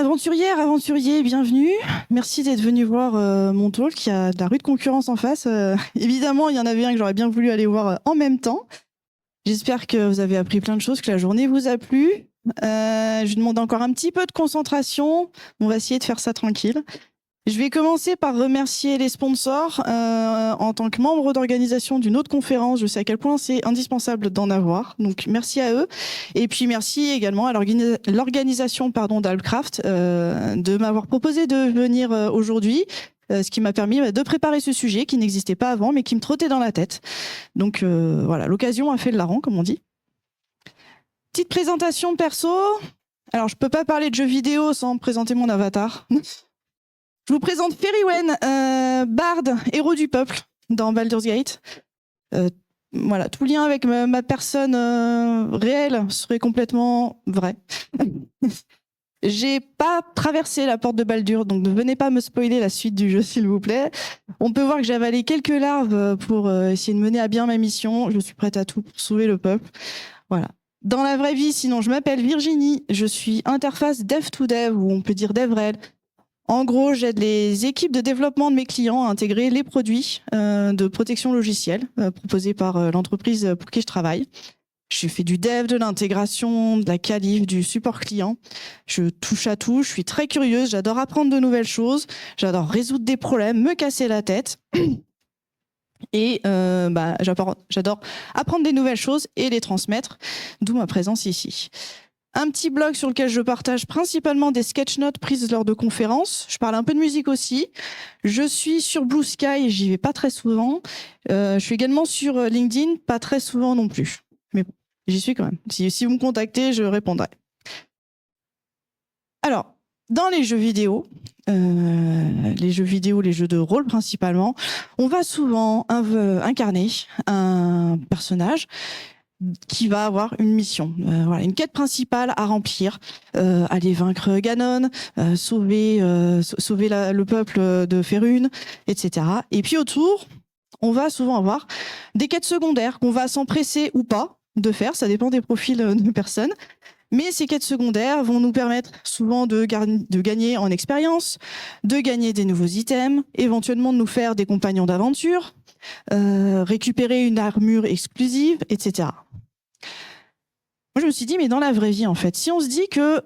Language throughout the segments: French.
Aventuriers, bienvenue. Merci d'être venu voir mon talk. Il y a de la rude concurrence en face. Évidemment, il y en avait un que j'aurais bien voulu aller voir en même temps. J'espère que vous avez appris plein de choses, que la journée vous a plu. Je vous demande encore un petit peu de concentration. On va essayer de faire ça tranquille. Je vais commencer par remercier les sponsors. En tant que membre d'organisation d'une autre conférence, je sais à quel point c'est indispensable d'en avoir. Donc merci à eux. Et puis merci également à l'organisation d'Alpcraft de m'avoir proposé de venir aujourd'hui. Ce qui m'a permis de préparer ce sujet qui n'existait pas avant, mais qui me trottait dans la tête. Donc voilà, l'occasion a fait le larron, comme on dit. Petite présentation perso. Alors, je peux pas parler de jeux vidéo sans présenter mon avatar. Je vous présente Feriwen, Bard, héros du peuple dans Baldur's Gate. Voilà, tout lien avec ma personne réelle serait complètement vrai. J'ai pas traversé la porte de Baldur, donc ne venez pas me spoiler la suite du jeu, s'il vous plaît. On peut voir que j'ai avalé quelques larves pour essayer de mener à bien ma mission. Je suis prête à tout pour sauver le peuple. Voilà. Dans la vraie vie, sinon, je m'appelle Virginie. Je suis interface dev-to-dev, ou on peut dire DevRel. En gros, j'aide les équipes de développement de mes clients à intégrer les produits de protection logicielle proposés par l'entreprise pour qui je travaille. Je fais du dev, de l'intégration, de la qualif, du support client. Je touche à tout, je suis très curieuse, j'adore apprendre de nouvelles choses, j'adore résoudre des problèmes, me casser la tête. Et j'adore apprendre des nouvelles choses et les transmettre, d'où ma présence ici. Un petit blog sur lequel je partage principalement des sketch notes prises lors de conférences. Je parle un peu de musique aussi. Je suis sur Blue Sky et j'y vais pas très souvent. Je suis également sur LinkedIn, pas très souvent non plus. Mais bon, j'y suis quand même. Si vous me contactez, je répondrai. Alors, dans les jeux vidéo, les jeux de rôle principalement, on va souvent incarner un personnage qui va avoir une mission, voilà, une quête principale à remplir, aller vaincre Ganon, sauver le peuple de Faerûn, etc. Et puis autour, on va souvent avoir des quêtes secondaires qu'on va s'empresser ou pas de faire, ça dépend des profils de personnes. Mais ces quêtes secondaires vont nous permettre souvent de gagner en expérience, de gagner des nouveaux items, éventuellement de nous faire des compagnons d'aventure, récupérer une armure exclusive, etc. Moi, je me suis dit, mais dans la vraie vie, en fait, si on se dit que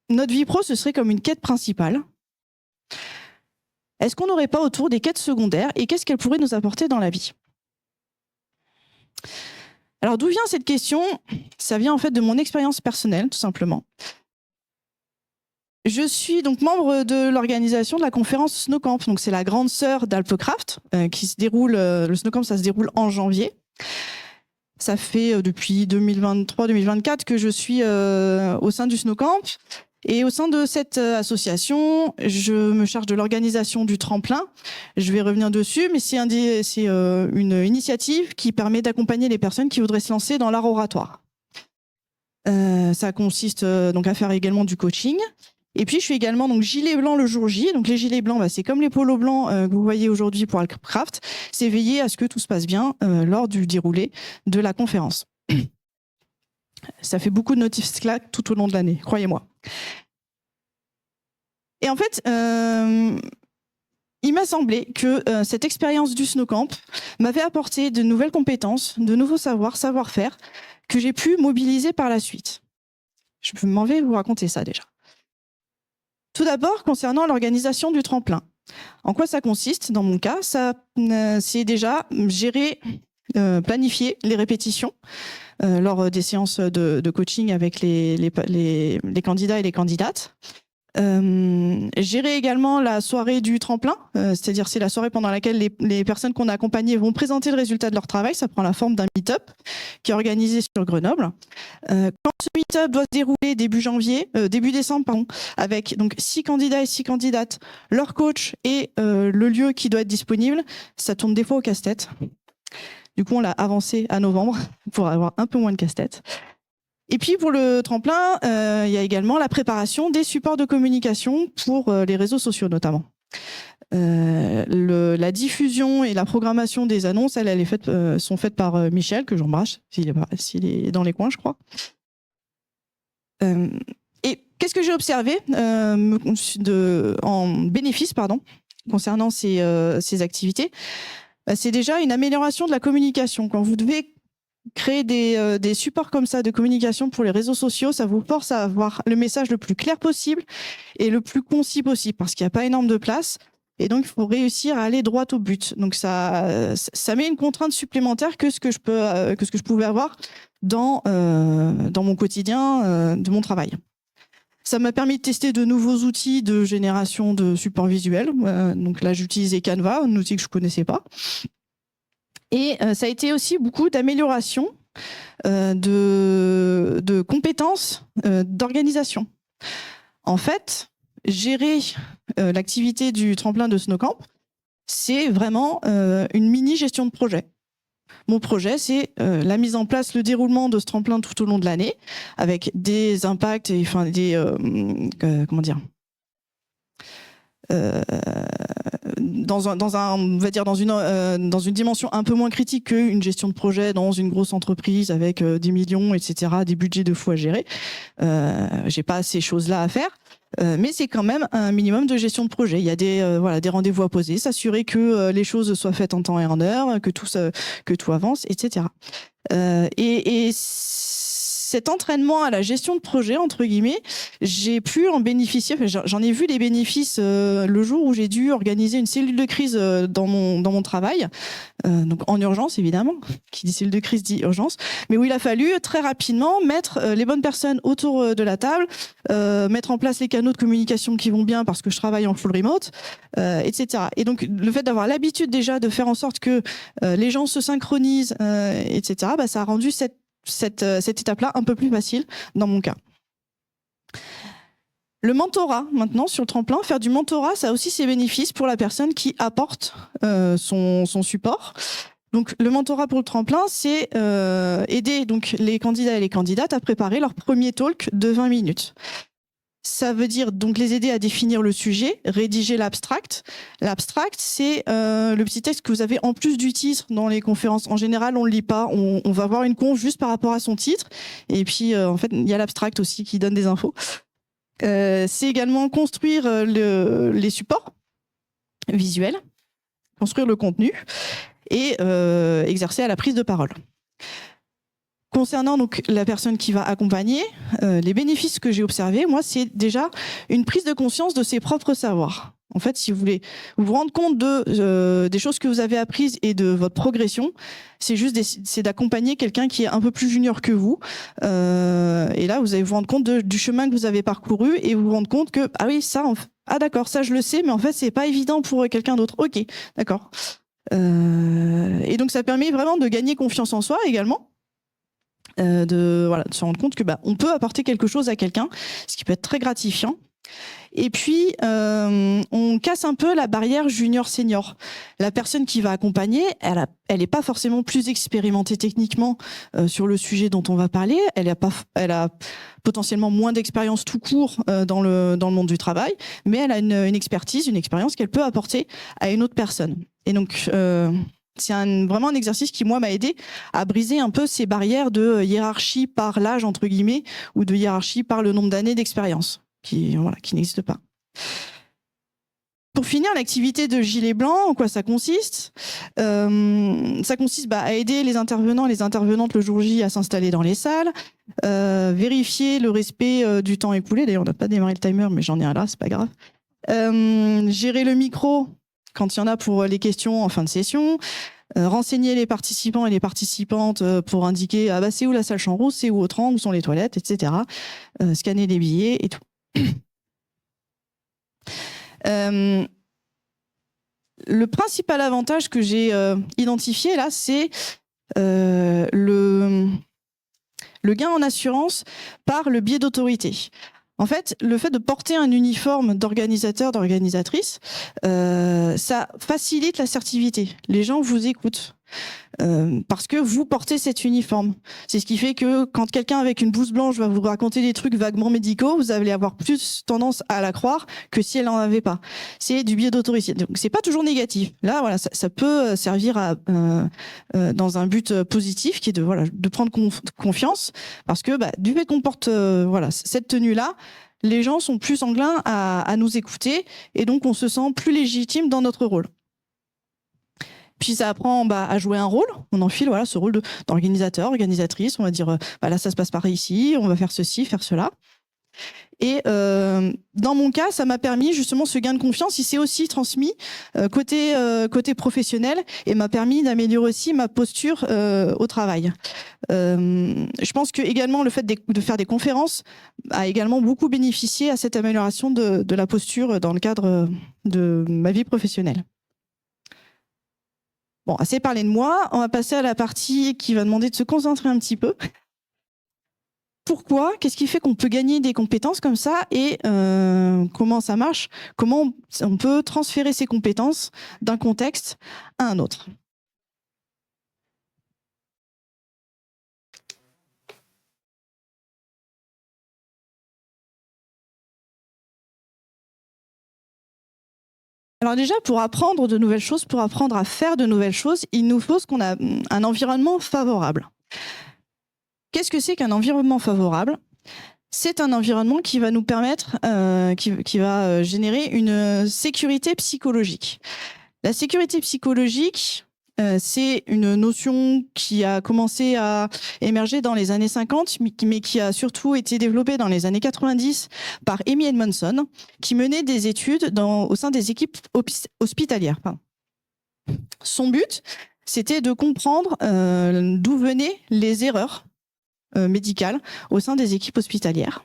notre vie pro, ce serait comme une quête principale, est-ce qu'on n'aurait pas autour des quêtes secondaires et qu'est-ce qu'elles pourraient nous apporter dans la vie? Alors, d'où vient cette question? Ça vient en fait de mon expérience personnelle, tout simplement. Je suis donc membre de l'organisation de la conférence Snowcamp. Donc, c'est la grande sœur d'Alpcraft qui se déroule. Le Snowcamp, ça se déroule en janvier. Ça fait depuis 2023-2024 que je suis au sein du Snowcamp. Et au sein de cette association, je me charge de l'organisation du tremplin. Je vais revenir dessus, mais c'est une initiative qui permet d'accompagner les personnes qui voudraient se lancer dans l'art oratoire. Ça consiste donc à faire également du coaching. Et puis, je suis également donc gilet blanc le jour J. Donc, les gilets blancs, c'est comme les polos blancs que vous voyez aujourd'hui pour Alpcraft. C'est veiller à ce que tout se passe bien lors du déroulé de la conférence. Ça fait beaucoup de notifs Slack tout au long de l'année, croyez-moi. Et en fait, il m'a semblé que cette expérience du Snowcamp m'avait apporté de nouvelles compétences, de nouveaux savoir-faire que j'ai pu mobiliser par la suite. Je m'en vais vous raconter ça déjà. Tout d'abord, concernant l'organisation du tremplin. En quoi ça consiste? Dans mon cas, c'est déjà gérer, planifier les répétitions lors des séances de coaching avec les candidats et les candidates. Gérer également la soirée du tremplin, c'est-à-dire c'est la soirée pendant laquelle les personnes qu'on a accompagnées vont présenter le résultat de leur travail. Ça prend la forme d'un meet-up qui est organisé sur Grenoble. Quand ce meet-up doit se dérouler début décembre, avec donc 6 candidats et 6 candidates, leur coach et le lieu qui doit être disponible, ça tourne des fois au casse-tête. Du coup, on l'a avancé à novembre pour avoir un peu moins de casse-tête. Et puis pour le tremplin, il y a également la préparation des supports de communication pour les réseaux sociaux notamment. La diffusion et la programmation des annonces, sont faites par Michel, que j'embrasse, s'il est dans les coins, je crois. Et qu'est-ce que j'ai observé en bénéfice, concernant ces activités? C'est déjà une amélioration de la communication. Quand vous devez créer des supports comme ça de communication pour les réseaux sociaux, ça vous force à avoir le message le plus clair possible et le plus concis possible, parce qu'il n'y a pas énorme de place. Et donc, il faut réussir à aller droit au but. Donc, ça met une contrainte supplémentaire que ce que je pouvais avoir dans mon quotidien de mon travail. Ça m'a permis de tester de nouveaux outils de génération de supports visuels. Donc là, j'utilisais Canva, un outil que je ne connaissais pas. Et ça a été aussi beaucoup d'amélioration de compétences d'organisation. En fait, gérer l'activité du tremplin de Snowcamp, c'est vraiment une mini-gestion de projet. Mon projet, c'est la mise en place, le déroulement de ce tremplin tout au long de l'année, avec des impacts et dans une dimension un peu moins critique qu'une gestion de projet dans une grosse entreprise avec des millions, etc., des budgets de fou à gérer. J'ai pas ces choses-là à faire. Mais c'est quand même un minimum de gestion de projet. Il y a des rendez-vous à poser, s'assurer que les choses soient faites en temps et en heure, que tout avance, etc. Et cet entraînement à la gestion de projet, entre guillemets, j'ai pu en bénéficier. J'en ai vu les bénéfices le jour où j'ai dû organiser une cellule de crise dans mon travail, donc en urgence évidemment. Qui dit cellule de crise dit urgence, mais où il a fallu très rapidement mettre les bonnes personnes autour de la table, mettre en place les canaux de communication qui vont bien parce que je travaille en full remote, etc. Et donc le fait d'avoir l'habitude déjà de faire en sorte que les gens se synchronisent, etc., ça a rendu cette étape-là un peu plus facile dans mon cas. Le mentorat, maintenant, sur le tremplin, faire du mentorat, ça a aussi ses bénéfices pour la personne qui apporte son support. Donc, le mentorat pour le tremplin, c'est aider donc, les candidats et les candidates à préparer leur premier talk de 20 minutes. Ça veut dire donc les aider à définir le sujet, rédiger l'abstract. L'abstract, c'est le petit texte que vous avez en plus du titre dans les conférences. En général, on ne le lit pas. On va voir une conf juste par rapport à son titre. Et puis, en fait, il y a l'abstract aussi qui donne des infos. C'est également construire les supports visuels, construire le contenu et exercer à la prise de parole. Concernant donc la personne qui va accompagner, les bénéfices que j'ai observés, moi, c'est déjà une prise de conscience de ses propres savoirs. En fait, si vous voulez vous rendre compte des choses que vous avez apprises et de votre progression, c'est d'accompagner quelqu'un qui est un peu plus junior que vous. Et là, vous allez vous rendre compte du chemin que vous avez parcouru et vous rendre compte que d'accord, ça je le sais, mais en fait, c'est pas évident pour quelqu'un d'autre. Ok, d'accord. Et donc, ça permet vraiment de gagner confiance en soi également. De se rendre compte que on peut apporter quelque chose à quelqu'un, ce qui peut être très gratifiant. Et puis, on casse un peu la barrière junior-senior. La personne qui va accompagner, elle n'est pas forcément plus expérimentée techniquement sur le sujet dont on va parler. Elle a potentiellement moins d'expérience tout court dans le monde du travail, mais elle a une expertise, une expérience qu'elle peut apporter à une autre personne. Et donc, c'est vraiment un exercice qui, moi, m'a aidé à briser un peu ces barrières de hiérarchie par l'âge, entre guillemets, ou de hiérarchie par le nombre d'années d'expérience, qui n'existe pas. Pour finir, l'activité de Gilet Blanc, en quoi ça consiste ? Ça consiste à aider les intervenants et les intervenantes le jour J à s'installer dans les salles, vérifier le respect du temps écoulé. D'ailleurs, on n'a pas démarré le timer, mais j'en ai un là, c'est pas grave. Gérer le micro quand il y en a pour les questions en fin de session, renseigner les participants et les participantes pour indiquer c'est où la salle chambre rouge, c'est où au rang, où sont les toilettes, etc. Scanner les billets et tout. Le principal avantage que j'ai identifié là, c'est le gain en assurance par le biais d'autorité. En fait, le fait de porter un uniforme d'organisateur, d'organisatrice, ça facilite l'assertivité. Les gens vous écoutent parce que vous portez cet uniforme. C'est ce qui fait que quand quelqu'un avec une blouse blanche va vous raconter des trucs vaguement médicaux, vous allez avoir plus tendance à la croire que si elle n'en avait pas. C'est du biais d'autorité. Donc c'est pas toujours négatif. Là, voilà, ça peut servir dans un but positif qui est de prendre confiance, parce que du fait qu'on porte cette tenue-là, les gens sont plus enclins à nous écouter et donc on se sent plus légitime dans notre rôle. Puis ça apprend à jouer un rôle, on enfile voilà, ce rôle d'organisateur, organisatrice, on va dire là ça se passe par ici, on va faire ceci, faire cela. Et dans mon cas, ça m'a permis justement ce gain de confiance, il s'est aussi transmis côté professionnel et m'a permis d'améliorer aussi ma posture au travail. Je pense que également le fait de faire des conférences a également beaucoup bénéficié à cette amélioration de la posture dans le cadre de ma vie professionnelle. Bon, assez parlé de moi, on va passer à la partie qui va demander de se concentrer un petit peu. Pourquoi? Qu'est-ce qui fait qu'on peut gagner des compétences comme ça et comment ça marche? Comment on peut transférer ces compétences d'un contexte à un autre? Alors déjà, pour apprendre de nouvelles choses, pour apprendre à faire de nouvelles choses, il nous faut ce qu'on a un environnement favorable. Qu'est-ce que c'est qu'un environnement favorable? C'est un environnement qui va nous permettre, qui va générer une sécurité psychologique. La sécurité psychologique, c'est une notion qui a commencé à émerger dans les années 50, mais qui a surtout été développée dans les années 90 par Amy Edmondson, qui menait des études au sein des équipes hospitalières. Pardon. Son but, c'était de comprendre d'où venaient les erreurs médicales au sein des équipes hospitalières.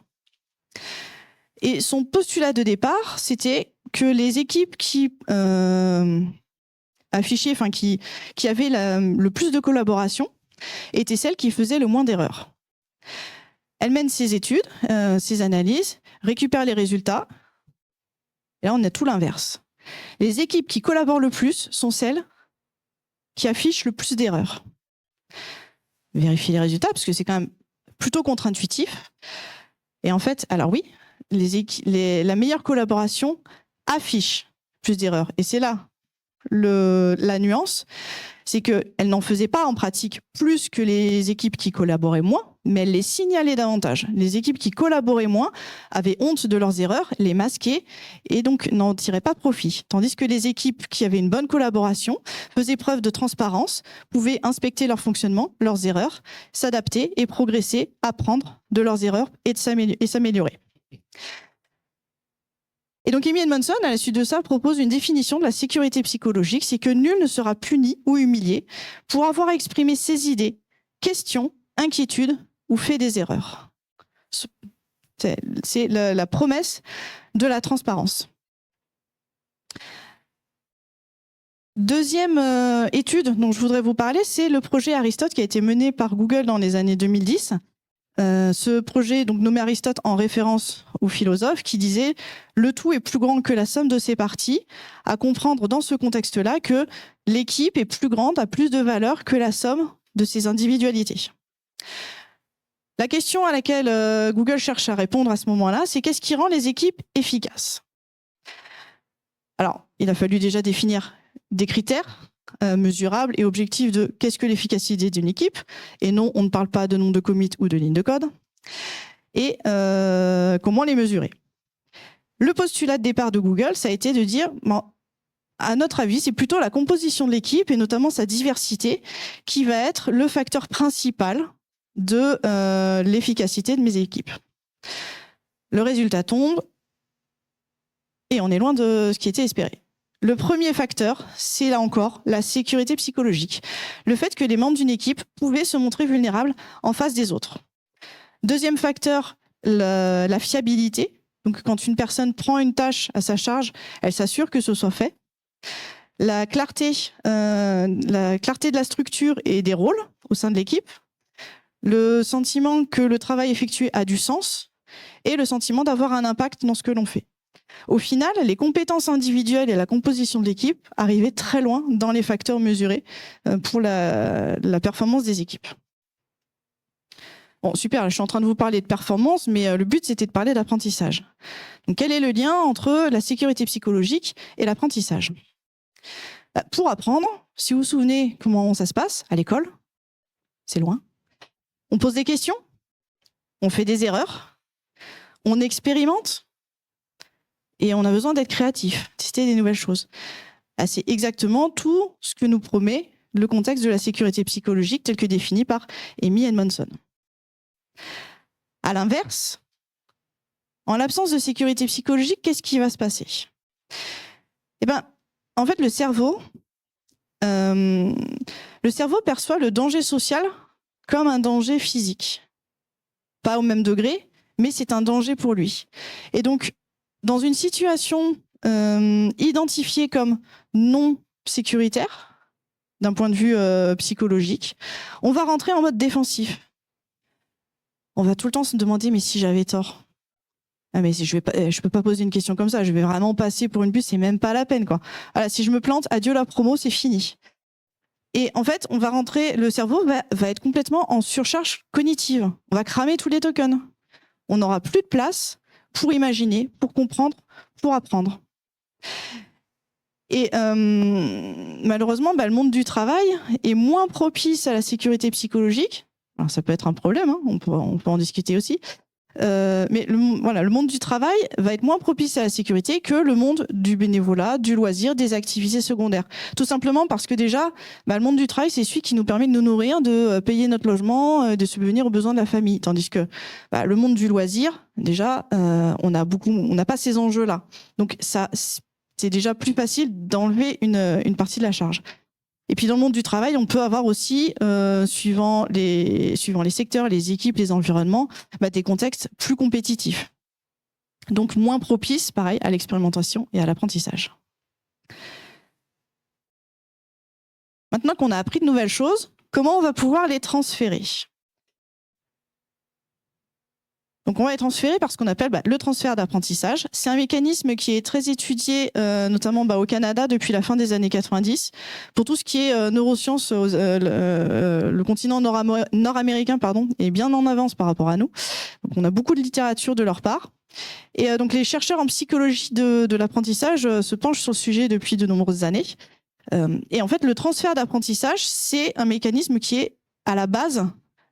Et son postulat de départ, c'était que les équipes qui affichaient, enfin qui avaient le plus de collaboration, étaient celles qui faisaient le moins d'erreurs. Elle mène ses études, ses analyses, récupère les résultats. Et là, on a tout l'inverse. Les équipes qui collaborent le plus sont celles qui affichent le plus d'erreurs. Vérifier les résultats, parce que c'est quand même plutôt contre-intuitif. Et en fait, alors oui, la meilleure collaboration affiche plus d'erreurs. Et c'est là la nuance, c'est qu'elle n'en faisait pas en pratique plus que les équipes qui collaboraient moins, mais elle les signalait davantage. Les équipes qui collaboraient moins avaient honte de leurs erreurs, les masquaient et donc n'en tiraient pas profit. Tandis que les équipes qui avaient une bonne collaboration faisaient preuve de transparence, pouvaient inspecter leur fonctionnement, leurs erreurs, s'adapter et progresser, apprendre de leurs erreurs et s'améliorer. Et donc Amy Edmondson, à la suite de ça, propose une définition de la sécurité psychologique, c'est que nul ne sera puni ou humilié pour avoir exprimé ses idées, questions, inquiétudes ou fait des erreurs. C'est la promesse de la transparence. Deuxième étude dont je voudrais vous parler, c'est le projet Aristote qui a été mené par Google dans les années 2010. Ce projet, donc nommé Aristote en référence au philosophe, qui disait « Le tout est plus grand que la somme de ses parties », à comprendre dans ce contexte-là que l'équipe est plus grande, a plus de valeur que la somme de ses individualités. La question à laquelle Google cherche à répondre à ce moment-là, c'est qu'est-ce qui rend les équipes efficaces? Alors, il a fallu déjà définir des critères mesurables et objectifs de qu'est-ce que l'efficacité d'une équipe, et non, on ne parle pas de nombre de commits ou de lignes de code, et comment les mesurer. Le postulat de départ de Google, ça a été de dire, bon, à notre avis, c'est plutôt la composition de l'équipe, et notamment sa diversité, qui va être le facteur principal de l'efficacité de mes équipes. Le résultat tombe, et on est loin de ce qui était espéré. Le premier facteur, c'est là encore la sécurité psychologique. Le fait que les membres d'une équipe pouvaient se montrer vulnérables en face des autres. Deuxième facteur, la fiabilité. Donc, quand une personne prend une tâche à sa charge, elle s'assure que ce soit fait. La clarté de la structure et des rôles au sein de l'équipe. Le sentiment que le travail effectué a du sens. Et le sentiment d'avoir un impact dans ce que l'on fait. Au final, les compétences individuelles et la composition de l'équipe arrivaient très loin dans les facteurs mesurés pour la performance des équipes. Bon, super, je suis en train de vous parler de performance, mais le but, c'était de parler d'apprentissage. Donc, quel est le lien entre la sécurité psychologique et l'apprentissage? Pour apprendre, si vous vous souvenez comment ça se passe à l'école, c'est loin. On pose des questions, on fait des erreurs, On expérimente et on a besoin d'être créatif, tester des nouvelles choses. Ah, c'est exactement tout ce que nous promet le contexte de la sécurité psychologique tel que défini par Amy Edmondson. À l'inverse, en l'absence de sécurité psychologique, qu'est-ce qui va se passer? Eh ben, en fait, le cerveau perçoit le danger social comme un danger physique. Pas au même degré, mais c'est un danger pour lui. Et donc, dans une situation identifiée comme non sécuritaire, d'un point de vue psychologique, on va rentrer en mode défensif. On va tout le temps se demander, mais si j'avais tort? Ah mais je peux pas poser une question comme ça, je vais vraiment passer pour une puce, c'est même pas la peine, quoi. Voilà, si je me plante, adieu la promo, c'est fini. Et en fait, on va rentrer, le cerveau va être complètement en surcharge cognitive. On va cramer tous les tokens. On n'aura plus de place pour imaginer, pour comprendre, pour apprendre. Et malheureusement, le monde du travail est moins propice à la sécurité psychologique. Alors, ça peut être un problème, hein, on peut en discuter aussi. Mais le monde du travail va être moins propice à la sécurité que le monde du bénévolat, du loisir, des activités secondaires. Tout simplement parce que déjà, le monde du travail, c'est celui qui nous permet de nous nourrir, de payer notre logement, de subvenir aux besoins de la famille. Tandis que le monde du loisir, déjà, on n'a pas ces enjeux-là. Donc ça, c'est déjà plus facile d'enlever une partie de la charge. Et puis dans le monde du travail, on peut avoir aussi, suivant les secteurs, les équipes, les environnements, des contextes plus compétitifs. Donc moins propices, pareil, à l'expérimentation et à l'apprentissage. Maintenant qu'on a appris de nouvelles choses, comment on va pouvoir les transférer ? Donc, on va les transférer par ce qu'on appelle le transfert d'apprentissage. C'est un mécanisme qui est très étudié, notamment au Canada depuis la fin des années 90. Pour tout ce qui est neurosciences, le continent nord-américain est bien en avance par rapport à nous. Donc, on a beaucoup de littérature de leur part. Et donc, les chercheurs en psychologie de l'apprentissage se penchent sur le sujet depuis de nombreuses années. Et en fait, le transfert d'apprentissage, c'est un mécanisme qui est à la base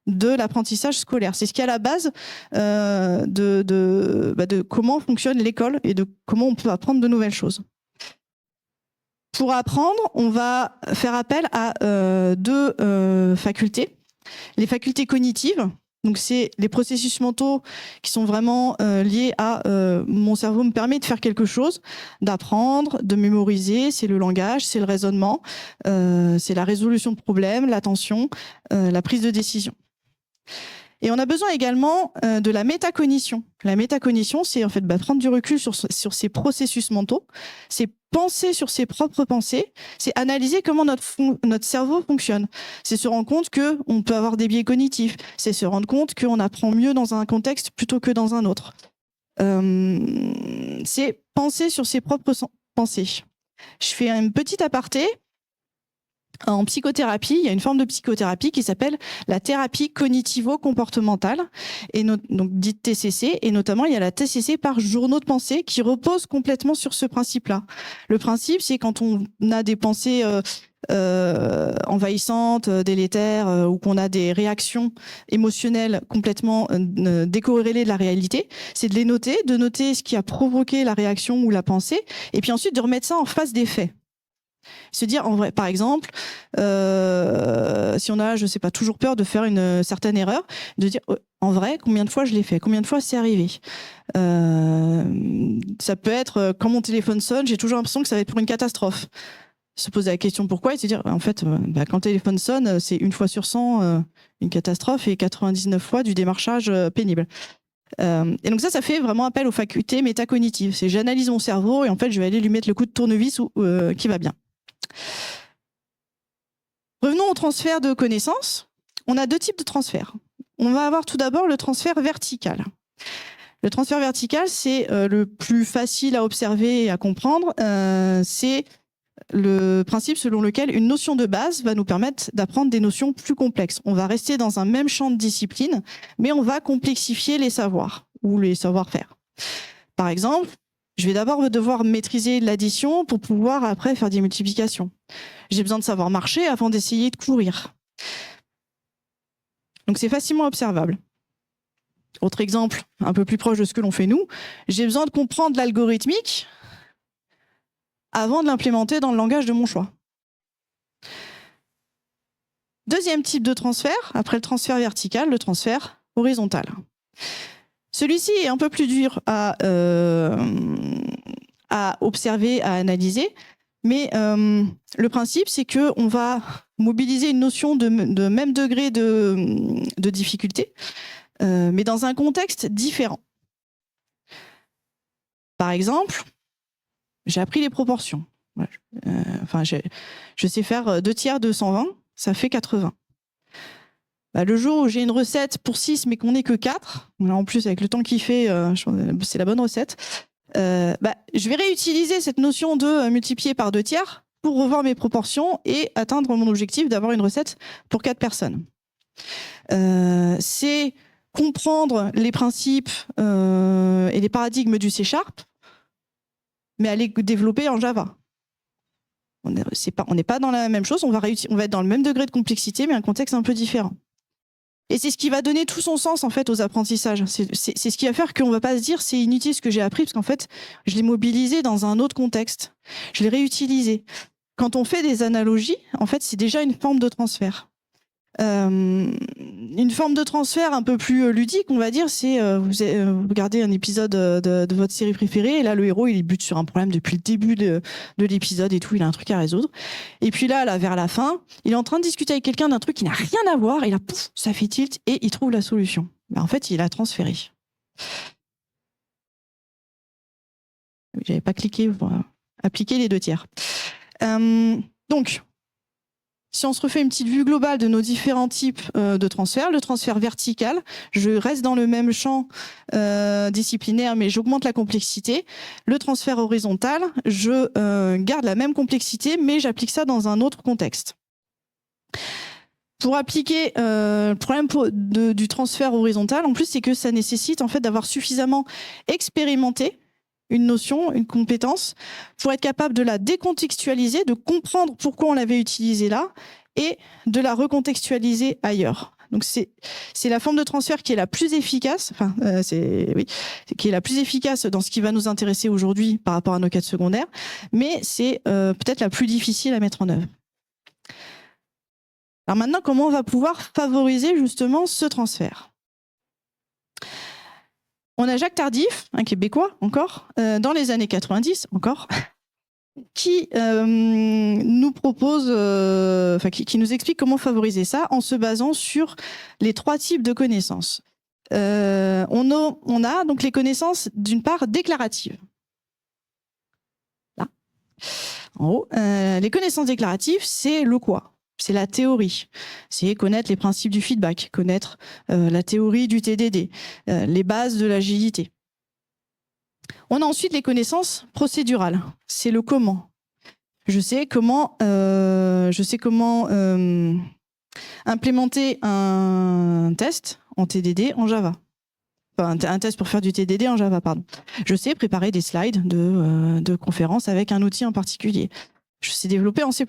de l'apprentissage scolaire. C'est ce qui est à la base de comment fonctionne l'école et de comment on peut apprendre de nouvelles choses. Pour apprendre, on va faire appel à deux facultés. Les facultés cognitives, donc c'est les processus mentaux qui sont vraiment liés à mon cerveau me permet de faire quelque chose, d'apprendre, de mémoriser, c'est le langage, c'est le raisonnement, c'est la résolution de problèmes, l'attention, la prise de décision. Et on a besoin également de la métacognition. La métacognition, c'est en fait prendre du recul sur ses processus mentaux, c'est penser sur ses propres pensées, c'est analyser comment notre cerveau fonctionne. C'est se rendre compte qu'on peut avoir des biais cognitifs, c'est se rendre compte qu'on apprend mieux dans un contexte plutôt que dans un autre. C'est penser sur ses propres pensées. Je fais un petit aparté. En psychothérapie, il y a une forme de psychothérapie qui s'appelle la thérapie cognitivo-comportementale, donc dite TCC, et notamment il y a la TCC par journaux de pensée qui repose complètement sur ce principe-là. Le principe, c'est quand on a des pensées envahissantes, délétères, ou qu'on a des réactions émotionnelles complètement décorrélées de la réalité, c'est de les noter, de noter ce qui a provoqué la réaction ou la pensée, et puis ensuite de remettre ça en face des faits. Se dire, en vrai, par exemple, si on a, je sais pas, toujours peur de faire une certaine erreur, de dire, en vrai, combien de fois je l'ai fait, combien de fois c'est arrivé. Ça peut être, quand mon téléphone sonne, j'ai toujours l'impression que ça va être pour une catastrophe. Se poser la question pourquoi et se dire, en fait, quand le téléphone sonne, c'est 1 fois sur 100 une catastrophe et 99 fois du démarchage pénible. Et donc ça fait vraiment appel aux facultés métacognitives. C'est j'analyse mon cerveau et en fait, je vais aller lui mettre le coup de tournevis qui va bien. Revenons au transfert de connaissances. On a 2 types de transferts. On va avoir tout d'abord le transfert vertical. Le transfert vertical, c'est le plus facile à observer et à comprendre. C'est le principe selon lequel une notion de base va nous permettre d'apprendre des notions plus complexes. On va rester dans un même champ de discipline, mais on va complexifier les savoirs ou les savoir-faire. Par exemple, je vais d'abord devoir maîtriser l'addition pour pouvoir après faire des multiplications. J'ai besoin de savoir marcher avant d'essayer de courir. Donc c'est facilement observable. Autre exemple, un peu plus proche de ce que l'on fait nous, j'ai besoin de comprendre l'algorithmique avant de l'implémenter dans le langage de mon choix. Deuxième type de transfert, après le transfert vertical, le transfert horizontal. Celui-ci est un peu plus dur à observer, à analyser, mais le principe, c'est qu'on va mobiliser une notion de même degré de difficulté, mais dans un contexte différent. Par exemple, j'ai appris les proportions. Je sais faire 2/3 de 120, ça fait 80. Le jour où j'ai une recette pour 6, mais qu'on n'est que 4, en plus avec le temps qu'il fait, c'est la bonne recette, je vais réutiliser cette notion de multiplier par 2/3 pour revoir mes proportions et atteindre mon objectif d'avoir une recette pour 4 personnes. C'est comprendre les principes et les paradigmes du C#, mais à les développer en Java. On n'est pas dans la même chose, on va être dans le même degré de complexité, mais un contexte un peu différent. Et c'est ce qui va donner tout son sens en fait aux apprentissages. C'est ce qui va faire qu'on ne va pas se dire c'est inutile ce que j'ai appris, parce qu'en fait, je l'ai mobilisé dans un autre contexte. Je l'ai réutilisé. Quand on fait des analogies, en fait, c'est déjà une forme de transfert. Une forme de transfert un peu plus ludique, on va dire, c'est vous regardez un épisode de votre série préférée, et là le héros il bute sur un problème depuis le début de l'épisode et tout, il a un truc à résoudre, et puis là vers la fin il est en train de discuter avec quelqu'un d'un truc qui n'a rien à voir, et là pouf, ça fait tilt et il trouve la solution. En fait il a transféré. J'avais pas cliqué pour appliquer les 2/3. Donc si on se refait une petite vue globale de nos différents types de transferts, le transfert vertical, je reste dans le même champ disciplinaire, mais j'augmente la complexité. Le transfert horizontal, je garde la même complexité, mais j'applique ça dans un autre contexte. Pour appliquer le problème du transfert horizontal, en plus, c'est que ça nécessite en fait d'avoir suffisamment expérimenté une notion, une compétence, pour être capable de la décontextualiser, de comprendre pourquoi on l'avait utilisée là, et de la recontextualiser ailleurs. Donc c'est la forme de transfert qui est la plus efficace, qui est la plus efficace dans ce qui va nous intéresser aujourd'hui par rapport à nos quêtes secondaires, mais c'est peut-être la plus difficile à mettre en œuvre. Alors maintenant, comment on va pouvoir favoriser justement ce transfert ? On a Jacques Tardif, un Québécois encore, dans les années 90 encore, qui nous propose, qui nous explique comment favoriser ça en se basant sur les 3 types de connaissances. On a donc les connaissances d'une part déclaratives. Là, en haut, les connaissances déclaratives, c'est le quoi ? C'est la théorie, c'est connaître les principes du feedback, connaître la théorie du TDD, les bases de l'agilité. On a ensuite les connaissances procédurales, c'est le comment. Je sais comment implémenter un test en TDD en Java. Enfin, un test pour faire du TDD en Java, pardon. Je sais préparer des slides de conférences avec un outil en particulier. Je sais développer en C++.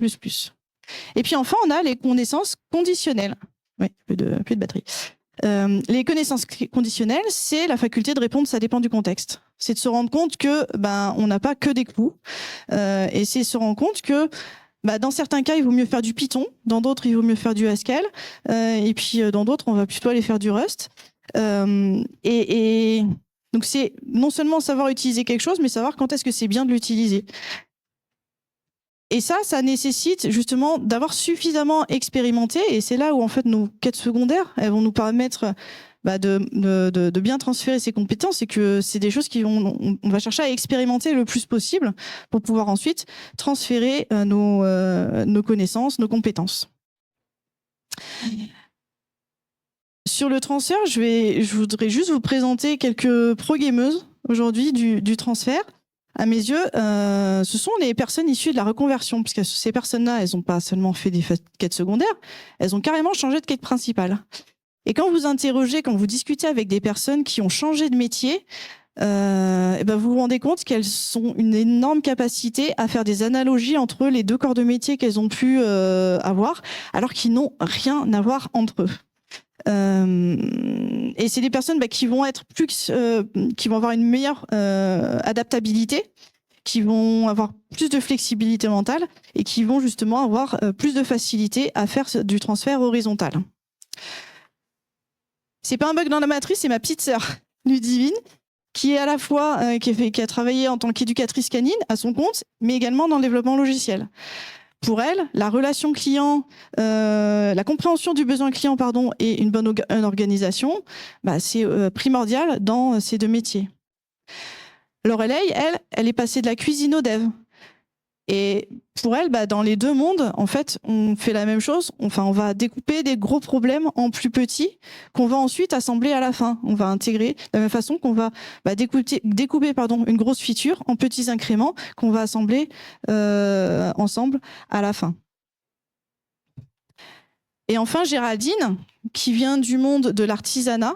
Et puis enfin, on a les connaissances conditionnelles. Oui, plus de batterie. Les connaissances conditionnelles, c'est la faculté de répondre, ça dépend du contexte. C'est de se rendre compte que on n'a pas que des clous. Et c'est se rendre compte que dans certains cas, il vaut mieux faire du Python, dans d'autres, il vaut mieux faire du Haskell, et puis dans d'autres, on va plutôt aller faire du Rust. Et donc c'est non seulement savoir utiliser quelque chose, mais savoir quand est-ce que c'est bien de l'utiliser. Et ça nécessite justement d'avoir suffisamment expérimenté, et c'est là où en fait nos quêtes secondaires, elles vont nous permettre de bien transférer ces compétences, et que c'est des choses on va chercher à expérimenter le plus possible pour pouvoir ensuite transférer nos connaissances, nos compétences. Sur le transfert, je voudrais juste vous présenter quelques pro-gameuses aujourd'hui du transfert. À mes yeux, ce sont les personnes issues de la reconversion, puisque ces personnes-là, elles n'ont pas seulement fait des quêtes secondaires, elles ont carrément changé de quête principale. Et quand vous interrogez, quand vous discutez avec des personnes qui ont changé de métier, vous vous rendez compte qu'elles ont une énorme capacité à faire des analogies entre les 2 corps de métier qu'elles ont pu avoir, alors qu'ils n'ont rien à voir entre eux. Et c'est des personnes qui vont être qui vont avoir une meilleure adaptabilité, qui vont avoir plus de flexibilité mentale et qui vont justement avoir plus de facilité à faire du transfert horizontal. C'est pas un bug dans la matrice, c'est ma petite sœur, Ludivine, qui est à la fois qui a travaillé en tant qu'éducatrice canine à son compte, mais également dans le développement logiciel. Pour elle, la relation client, la compréhension du besoin client, et une bonne organisation, c'est primordial dans ces deux métiers. Laureley, elle est passée de la cuisine au dev. Et pour elle, dans les deux mondes, en fait, on fait la même chose. On va découper des gros problèmes en plus petits qu'on va ensuite assembler à la fin. On va intégrer de la même façon qu'on va découper une grosse feature en petits incréments qu'on va assembler ensemble à la fin. Et enfin, Géraldine, qui vient du monde de l'artisanat,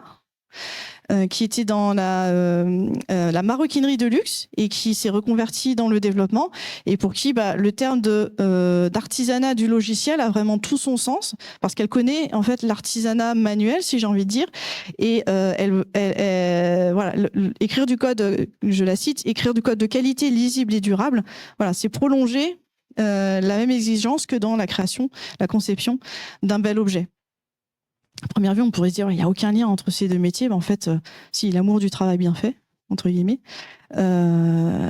qui était dans la maroquinerie de luxe et qui s'est reconvertie dans le développement, et pour qui le terme d'artisanat du logiciel a vraiment tout son sens, parce qu'elle connaît en fait l'artisanat manuel, si j'ai envie de dire, et voilà, écrire du code, je la cite, écrire du code de qualité, lisible et durable, voilà, c'est prolonger la même exigence que dans la création, la conception d'un bel objet. À première vue, on pourrait se dire qu'il n'y a aucun lien entre ces deux métiers. En fait, si l'amour du travail bien fait, entre guillemets,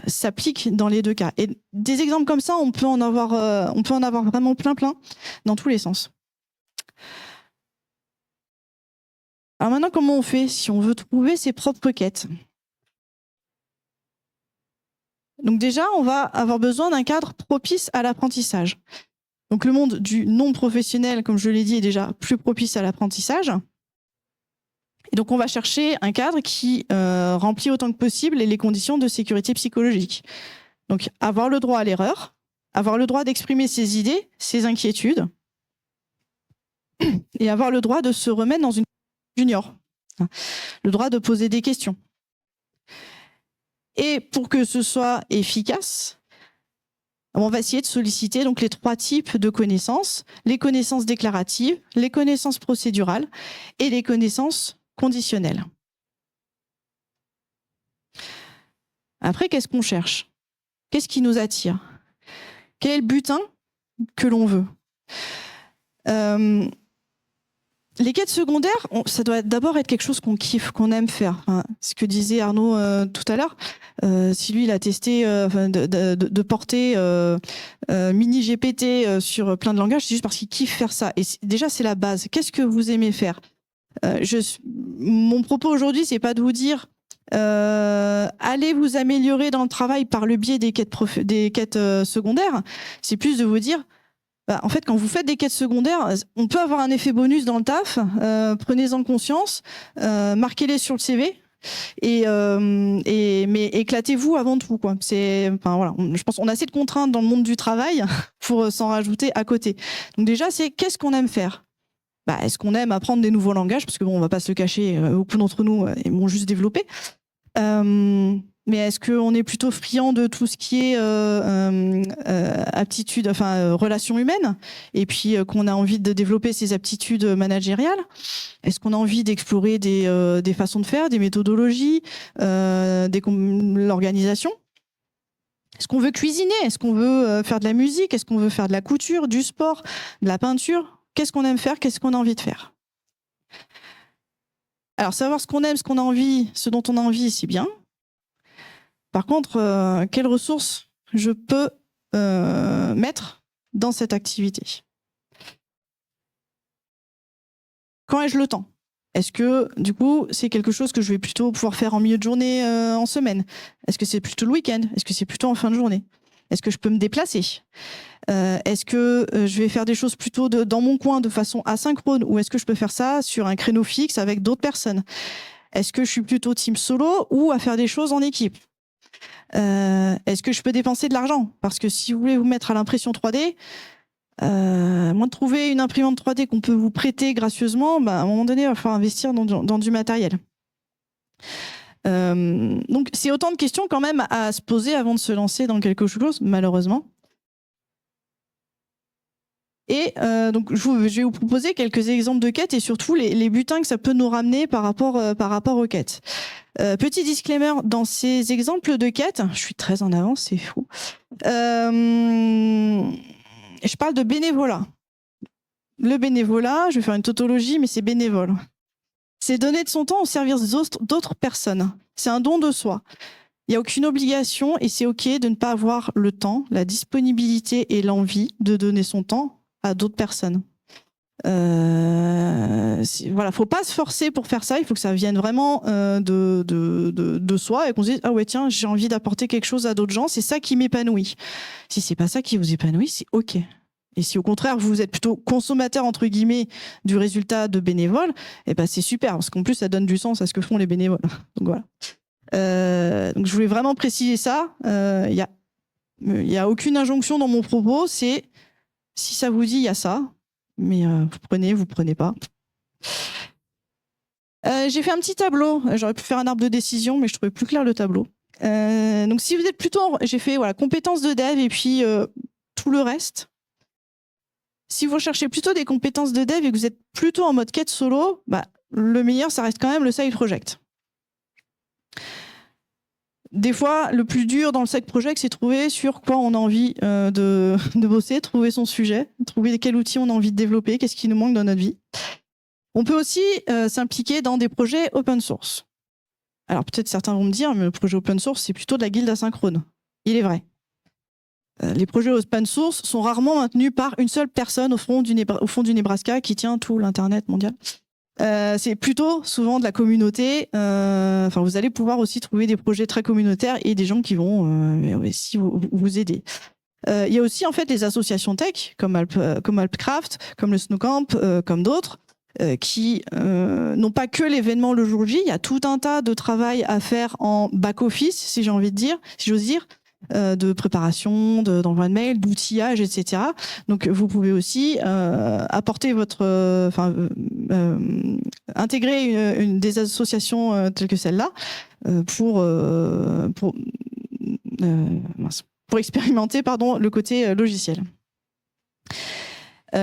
s'applique dans les deux cas. Et des exemples comme ça, on peut en avoir vraiment plein, dans tous les sens. Alors maintenant, comment on fait si on veut trouver ses propres quêtes? Donc déjà, on va avoir besoin d'un cadre propice à l'apprentissage. Donc le monde du non professionnel, comme je l'ai dit, est déjà plus propice à l'apprentissage. Et donc on va chercher un cadre qui remplit autant que possible les conditions de sécurité psychologique. Donc avoir le droit à l'erreur, avoir le droit d'exprimer ses idées, ses inquiétudes, et avoir le droit de se remettre dans une junior. Le droit de poser des questions. Et pour que ce soit efficace, on va essayer de solliciter donc les trois types de connaissances: les connaissances déclaratives, les connaissances procédurales et les connaissances conditionnelles. Après, qu'est-ce qu'on cherche? Qu'est-ce qui nous attire? Quel est le butin que l'on veut? Les quêtes secondaires, ça doit d'abord être quelque chose qu'on kiffe, qu'on aime faire. Enfin, ce que disait Arnaud tout à l'heure, si lui il a testé de porter mini GPT sur plein de langages, c'est juste parce qu'il kiffe faire ça. Et déjà c'est la base. Qu'est-ce que vous aimez faire? Mon propos aujourd'hui, c'est pas de vous dire allez vous améliorer dans le travail par le biais des quêtes secondaires. C'est plus de vous dire, en fait, quand vous faites des quêtes secondaires, on peut avoir un effet bonus dans le taf. Prenez-en conscience, marquez-les sur le CV, mais éclatez-vous avant tout, quoi. Voilà, je pense qu'on a assez de contraintes dans le monde du travail pour s'en rajouter à côté. Donc déjà, c'est qu'est-ce qu'on aime faire? Est-ce qu'on aime apprendre des nouveaux langages? Parce que on va pas se le cacher, beaucoup d'entre nous vont juste développer. Mais est-ce qu'on est plutôt friand de tout ce qui est aptitude, relations humaines, et puis qu'on a envie de développer ses aptitudes managériales? Est-ce qu'on a envie d'explorer des façons de faire, des méthodologies, l'organisation? Est-ce qu'on veut cuisiner? Est-ce qu'on veut faire de la musique? Est-ce qu'on veut faire de la couture, du sport, de la peinture? Qu'est-ce qu'on aime faire? Qu'est-ce qu'on a envie de faire? Alors, savoir ce qu'on aime, ce qu'on a envie, ce dont on a envie, c'est bien. Par contre, quelles ressources je peux mettre dans cette activité? Quand ai-je le temps? Est-ce que, du coup, c'est quelque chose que je vais plutôt pouvoir faire en milieu de journée, en semaine? Est-ce que c'est plutôt le week-end? Est-ce que c'est plutôt en fin de journée? Est-ce que je peux me déplacer? Est-ce que je vais faire des choses plutôt dans mon coin de façon asynchrone, ou est-ce que je peux faire ça sur un créneau fixe avec d'autres personnes? Est-ce que je suis plutôt team solo ou à faire des choses en équipe? Est-ce que je peux dépenser de l'argent? Parce que si vous voulez vous mettre à l'impression 3D, moins de trouver une imprimante 3D qu'on peut vous prêter gracieusement, à un moment donné, il va falloir investir dans du matériel. Donc, c'est autant de questions quand même à se poser avant de se lancer dans quelque chose, malheureusement. Et donc, je vais vous proposer quelques exemples de quêtes et surtout les butins que ça peut nous ramener par rapport aux quêtes. Petit disclaimer, dans ces exemples de quêtes, je suis très en avance, c'est fou. Je parle de bénévolat. Le bénévolat, je vais faire une tautologie, mais c'est bénévole. C'est donner de son temps au service d'autres personnes. C'est un don de soi. Il n'y a aucune obligation et c'est OK de ne pas avoir le temps, la disponibilité et l'envie de donner son temps à d'autres personnes. Voilà, faut pas se forcer pour faire ça. Il faut que ça vienne vraiment de soi et qu'on se dise ah ouais tiens j'ai envie d'apporter quelque chose à d'autres gens. C'est ça qui m'épanouit. Si c'est pas ça qui vous épanouit, c'est OK. Et si au contraire vous êtes plutôt consommateur entre guillemets du résultat de bénévoles, eh ben c'est super parce qu'en plus ça donne du sens à ce que font les bénévoles. Donc voilà. Donc je voulais vraiment préciser ça. Il y a aucune injonction dans mon propos. C'est si ça vous dit il y a ça. Mais vous prenez pas. J'ai fait un petit tableau. J'aurais pu faire un arbre de décision, mais je trouvais plus clair le tableau. Donc, si vous êtes plutôt... J'ai fait compétences de dev et puis tout le reste. Si vous recherchez plutôt des compétences de dev et que vous êtes plutôt en mode quête solo, le meilleur, ça reste quand même le side project. Des fois, le plus dur dans le side project, c'est trouver sur quoi on a envie de bosser, trouver son sujet, trouver quel outil on a envie de développer, qu'est-ce qui nous manque dans notre vie. On peut aussi s'impliquer dans des projets open source. Alors peut-être certains vont me dire, mais le projet open source, c'est plutôt de la guilde asynchrone. Il est vrai. Les projets open source sont rarement maintenus par une seule personne au fond du Nebraska qui tient tout l'Internet mondial. C'est plutôt souvent de la communauté. Vous allez pouvoir aussi trouver des projets très communautaires et des gens qui vont aussi vous aider. Il y a aussi en fait les associations tech comme Alpcraft, comme le Snowcamp, comme d'autres qui n'ont pas que l'événement le jour J. Il y a tout un tas de travail à faire en back office, si j'ose dire, de préparation, d'envoi de mail, d'outillage, etc. Donc, vous pouvez aussi apporter intégrer des associations telles que celle-là pour expérimenter le côté logiciel.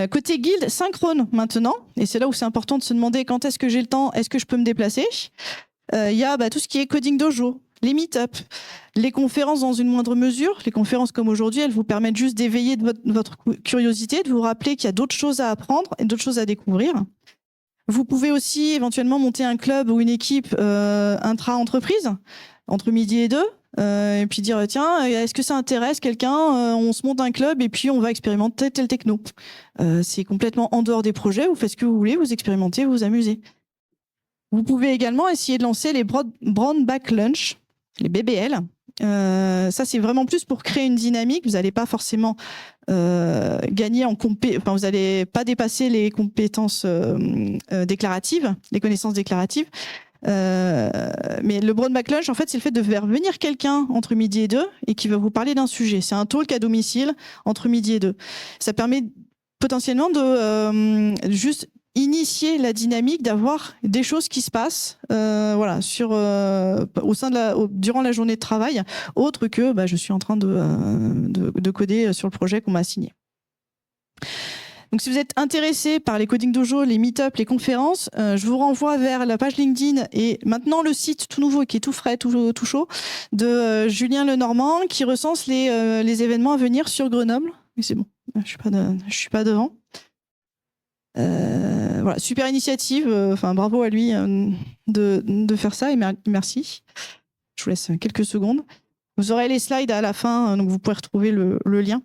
Côté guilde, synchrone maintenant, et c'est là où c'est important de se demander quand est-ce que j'ai le temps, est-ce que je peux me déplacer. Il y a tout ce qui est coding dojo, les meet-up, les conférences dans une moindre mesure. Les conférences comme aujourd'hui, elles vous permettent juste d'éveiller votre curiosité, de vous rappeler qu'il y a d'autres choses à apprendre et d'autres choses à découvrir. Vous pouvez aussi éventuellement monter un club ou une équipe intra-entreprise, entre midi et 2, et puis dire tiens, est-ce que ça intéresse quelqu'un, on se monte un club et puis on va expérimenter tel techno. C'est complètement en dehors des projets, vous faites ce que vous voulez, vous expérimentez, vous vous amusez. Vous pouvez également essayer de lancer les Brown Back Lunch, les BBL. Ça, c'est vraiment plus pour créer une dynamique. Vous n'allez pas forcément gagner vous n'allez pas dépasser les compétences déclaratives, les connaissances déclaratives. Mais le Brown Back Lunch, en fait, c'est le fait de faire venir quelqu'un entre midi et 2 et qui va vous parler d'un sujet. C'est un talk à domicile entre midi et 2. Ça permet potentiellement de juste initier la dynamique, d'avoir des choses qui se passent durant la journée de travail, autre que je suis en train de coder sur le projet qu'on m'a assigné. Donc si vous êtes intéressé par les coding dojo, les meet-up, les conférences, je vous renvoie vers la page LinkedIn et maintenant le site tout nouveau qui est tout frais, tout chaud, de Julien Lenormand qui recense les événements à venir sur Grenoble. Mais c'est bon, je suis pas devant. Super initiative, bravo à lui de faire ça et merci. Je vous laisse quelques secondes. Vous aurez les slides à la fin, donc vous pourrez retrouver le lien.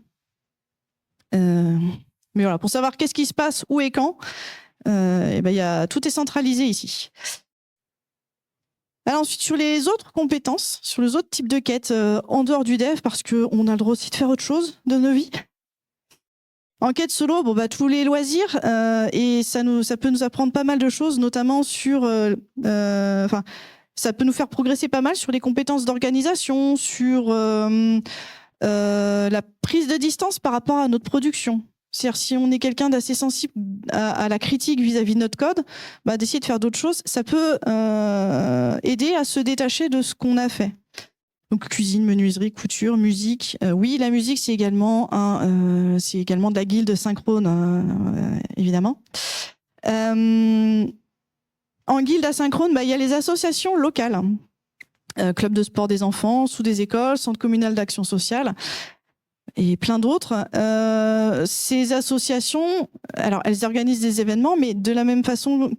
Mais voilà, pour savoir qu'est-ce qui se passe, où et quand, tout est centralisé ici. Alors ensuite, sur les autres compétences, sur les autres types de quêtes en dehors du dev, parce qu'on a le droit aussi de faire autre chose de nos vies. En quête solo, tous les loisirs, et ça peut nous apprendre pas mal de choses, notamment sur... ça peut nous faire progresser pas mal sur les compétences d'organisation, sur la prise de distance par rapport à notre production. C'est-à-dire, si on est quelqu'un d'assez sensible à la critique vis-à-vis de notre code, d'essayer de faire d'autres choses, ça peut aider à se détacher de ce qu'on a fait. Donc cuisine, menuiserie, couture, musique. Oui, la musique, c'est également de la guilde synchrone, évidemment. En guilde asynchrone, il y a les associations locales. Club de sport des enfants, sous des écoles, centre communal d'action sociale et plein d'autres. Ces associations, alors elles organisent des événements, mais de la même façon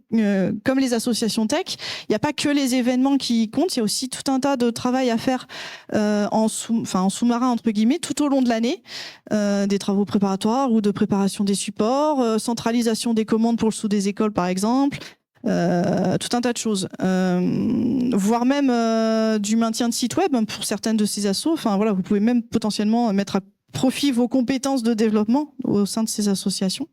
comme les associations tech, il n'y a pas que les événements qui comptent, il y a aussi tout un tas de travail à faire en sous-marin, entre guillemets, tout au long de l'année, des travaux préparatoires ou de préparation des supports, centralisation des commandes pour le sous des écoles, par exemple, tout un tas de choses, voire même du maintien de site web pour certaines de ces assos. Enfin voilà, vous pouvez même potentiellement mettre à profit vos compétences de développement au sein de ces associations.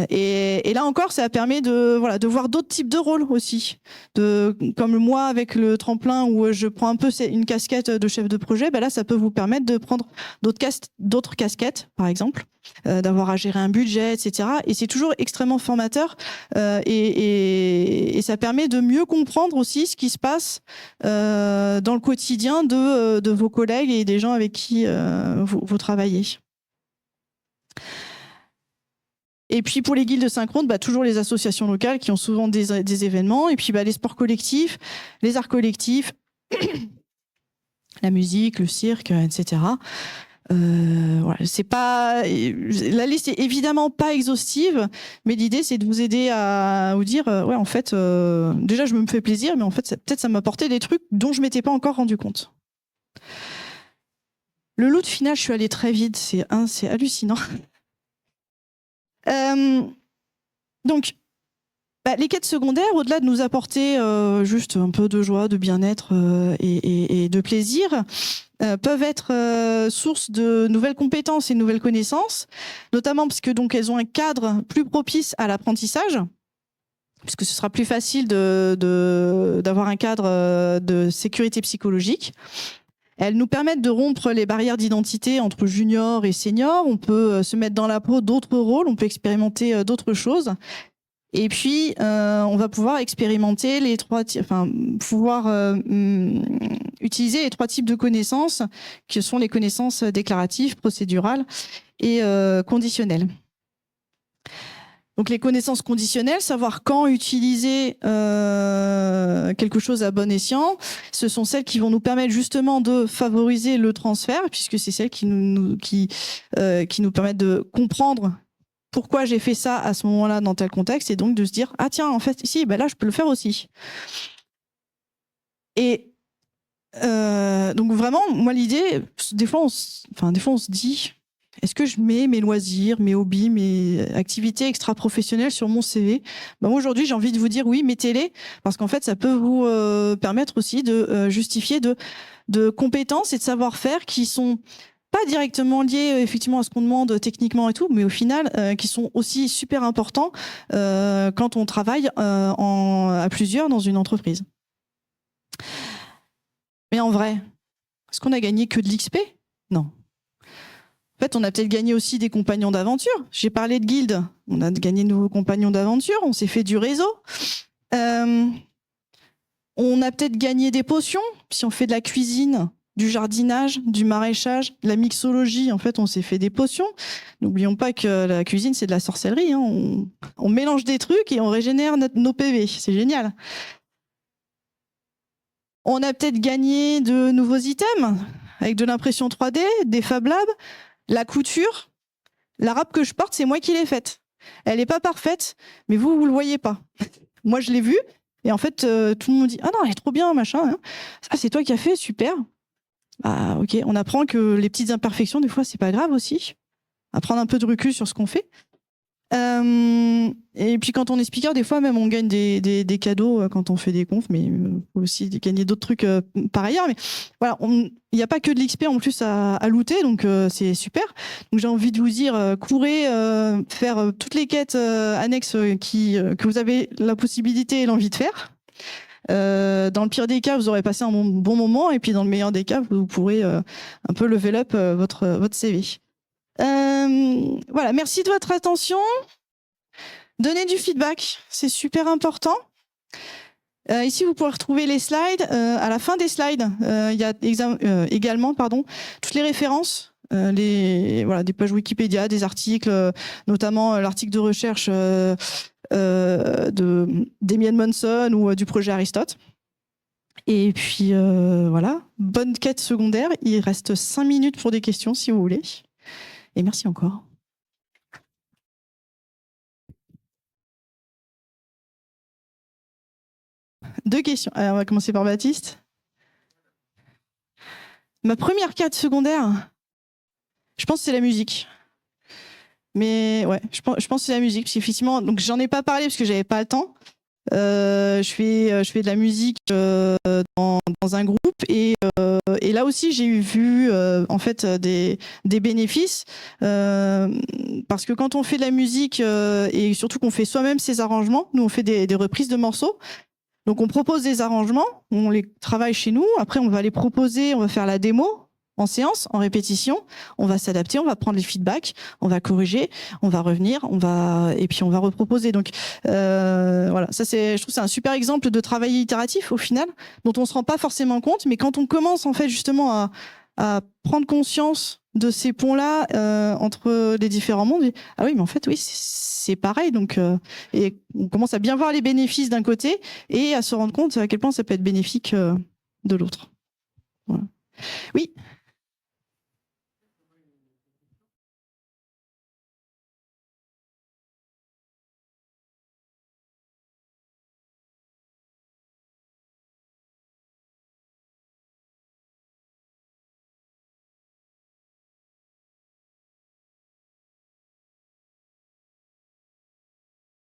Et là encore, ça permet de voir d'autres types de rôles aussi. Comme moi avec le tremplin où je prends un peu une casquette de chef de projet, là ça peut vous permettre de prendre d'autres casquettes, par exemple, d'avoir à gérer un budget, etc. Et c'est toujours extrêmement formateur et ça permet de mieux comprendre aussi ce qui se passe dans le quotidien de vos collègues et des gens avec qui vous travaillez. Et puis pour les guildes synchrones, toujours les associations locales qui ont souvent des événements. Et puis les sports collectifs, les arts collectifs, la musique, le cirque, etc. C'est pas, la liste est évidemment pas exhaustive, mais l'idée c'est de vous aider à vous dire ouais en fait déjà je me fais plaisir, mais en fait peut-être ça m'a apporté des trucs dont je m'étais pas encore rendu compte. Le loot final, je suis allée très vite, c'est hallucinant. Donc, les quêtes secondaires, au-delà de nous apporter juste un peu de joie, de bien-être et de plaisir, peuvent être source de nouvelles compétences et de nouvelles connaissances, notamment parce que donc elles ont un cadre plus propice à l'apprentissage, puisque ce sera plus facile d'avoir un cadre de sécurité psychologique. Elles nous permettent de rompre les barrières d'identité entre junior et senior. On peut se mettre dans la peau d'autres rôles, on peut expérimenter d'autres choses. Et puis, on va pouvoir expérimenter utiliser les trois types de connaissances, qui sont les connaissances déclaratives, procédurales et conditionnelles. Donc les connaissances conditionnelles, savoir quand utiliser quelque chose à bon escient, ce sont celles qui vont nous permettre justement de favoriser le transfert, puisque c'est celles qui nous permettent de comprendre pourquoi j'ai fait ça à ce moment-là dans tel contexte, et donc de se dire ah tiens en fait ici là je peux le faire aussi. Et donc vraiment moi l'idée des fois on se dit est-ce que je mets mes loisirs, mes hobbies, mes activités extra-professionnelles sur mon CV ? Moi, aujourd'hui, j'ai envie de vous dire oui, mettez-les, parce qu'en fait, ça peut vous permettre aussi de justifier de compétences et de savoir-faire qui sont pas directement liés effectivement à ce qu'on demande techniquement et tout, mais au final, qui sont aussi super importants quand on travaille à plusieurs dans une entreprise. Mais en vrai, est-ce qu'on a gagné que de l'XP ? Non. En fait, on a peut-être gagné aussi des compagnons d'aventure. J'ai parlé de guildes. On a gagné de nouveaux compagnons d'aventure. On s'est fait du réseau. On a peut-être gagné des potions. Si on fait de la cuisine, du jardinage, du maraîchage, de la mixologie, en fait, on s'est fait des potions. N'oublions pas que la cuisine, c'est de la sorcellerie. Hein. On mélange des trucs et on régénère nos PV. C'est génial. On a peut-être gagné de nouveaux items avec de l'impression 3D, des Fab Labs. La couture, la robe que je porte, c'est moi qui l'ai faite. Elle n'est pas parfaite, mais vous ne le voyez pas. Moi, je l'ai vue, et en fait, tout le monde dit « Ah non, elle est trop bien, machin. Hein. Ah, c'est toi qui as fait, super. » Ok, on apprend que les petites imperfections, des fois, c'est pas grave aussi. À prendre un peu de recul sur ce qu'on fait. Et puis quand on est speaker, des fois même on gagne des cadeaux quand on fait des confs, mais il faut aussi gagner d'autres trucs par ailleurs. Mais voilà, il n'y a pas que de l'XP en plus à looter, donc c'est super. Donc j'ai envie de vous dire, courez, faire toutes les quêtes annexes que vous avez la possibilité et l'envie de faire. Dans le pire des cas, vous aurez passé un bon moment, et puis dans le meilleur des cas, vous pourrez un peu level up votre CV. Voilà, merci de votre attention. Donnez du feedback, c'est super important. Ici, vous pouvez retrouver les slides. À la fin des slides, il y a également toutes les références, des pages Wikipédia, des articles, notamment l'article de recherche de Damian Monson ou du projet Aristote. Et puis voilà, bonne quête secondaire. Il reste 5 minutes pour des questions si vous voulez. Et merci encore. Deux questions. Alors, on va commencer par Baptiste. Ma première quête secondaire, je pense que c'est la musique. Mais ouais, je pense que c'est la musique, parce qu'effectivement, donc j'en ai pas parlé parce que j'avais pas le temps. Je fais de la musique dans un groupe et là aussi j'ai vu en fait des bénéfices parce que quand on fait de la musique et surtout qu'on fait soi-même ses arrangements, nous on fait des reprises de morceaux. Donc on propose des arrangements, on les travaille chez nous, après on va les proposer, on va faire la démo en séance, en répétition, on va s'adapter, on va prendre les feedbacks, on va corriger, on va revenir, et puis on va reproposer. Donc voilà, ça je trouve que c'est un super exemple de travail itératif au final, dont on se rend pas forcément compte, mais quand on commence en fait justement à prendre conscience de ces ponts-là entre les différents mondes, ah oui, mais en fait oui, c'est pareil. Donc et on commence à bien voir les bénéfices d'un côté et à se rendre compte à quel point ça peut être bénéfique de l'autre. Voilà. Oui.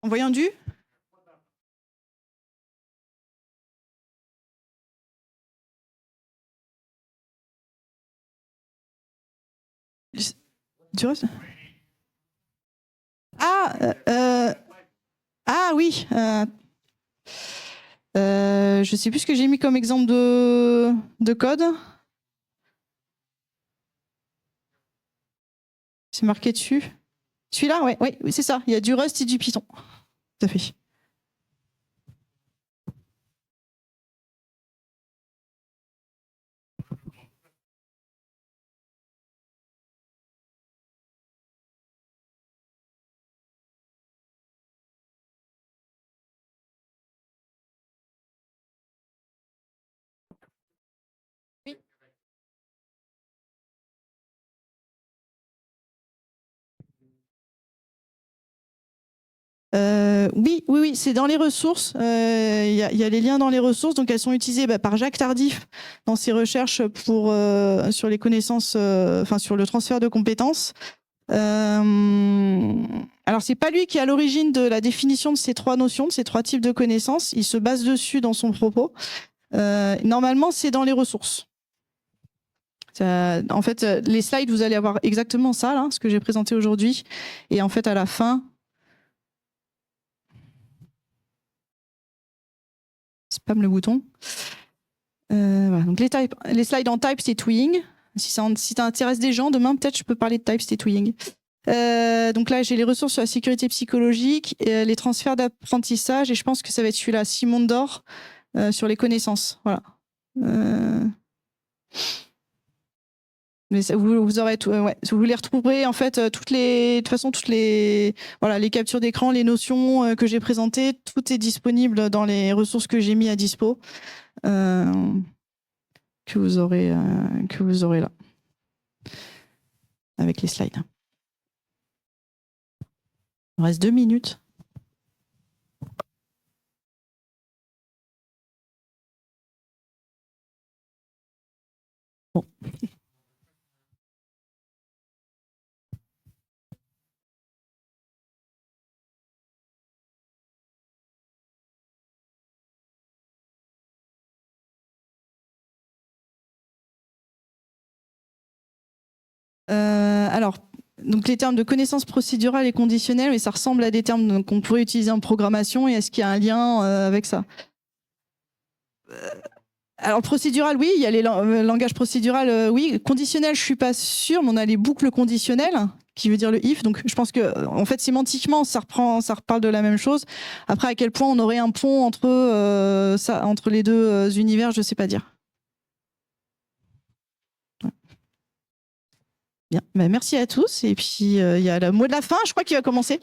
En voyant du reste ah oui. Je sais plus ce que j'ai mis comme exemple de code. C'est marqué dessus. Celui-là, oui, c'est ça. Il y a du Rust et du Python. Tout à fait. Oui, c'est dans les ressources. Il y a les liens dans les ressources, donc elles sont utilisées par Jacques Tardif dans ses recherches sur les connaissances, sur le transfert de compétences. Alors c'est pas lui qui est à l'origine de la définition de ces trois notions, de ces trois types de connaissances. Il se base dessus dans son propos. Normalement, c'est dans les ressources. En fait, les slides, vous allez avoir exactement ça, là, ce que j'ai présenté aujourd'hui. Et en fait, à la fin, spam le bouton. Voilà. Donc les slides en type statewing. Si ça intéresse des gens, demain peut-être je peux parler de type statewing. Donc là j'ai les ressources sur la sécurité psychologique, les transferts d'apprentissage et je pense que ça va être celui-là, Simon Dor, sur les connaissances. Voilà. Mais ça, vous aurez tout, vous les retrouverez en fait de toute façon toutes les captures d'écran, les notions que j'ai présentées, tout est disponible dans les ressources que j'ai mis à dispo, que vous aurez là avec les slides. Il reste 2 minutes. Bon. Alors, donc les termes de connaissance procédurale et conditionnelle, mais ça ressemble à des termes qu'on pourrait utiliser en programmation. Et est-ce qu'il y a un lien avec ça? Alors procédural, oui, il y a les langages procédural, oui. Conditionnel, je suis pas sûre, mais on a les boucles conditionnelles qui veut dire le if. Donc je pense que en fait sémantiquement ça reparle de la même chose. Après à quel point on aurait un pont entre les deux univers, je sais pas dire. Ouais. Bien, merci à tous. Et puis il y a le mot de la fin, je crois qu'il va commencer.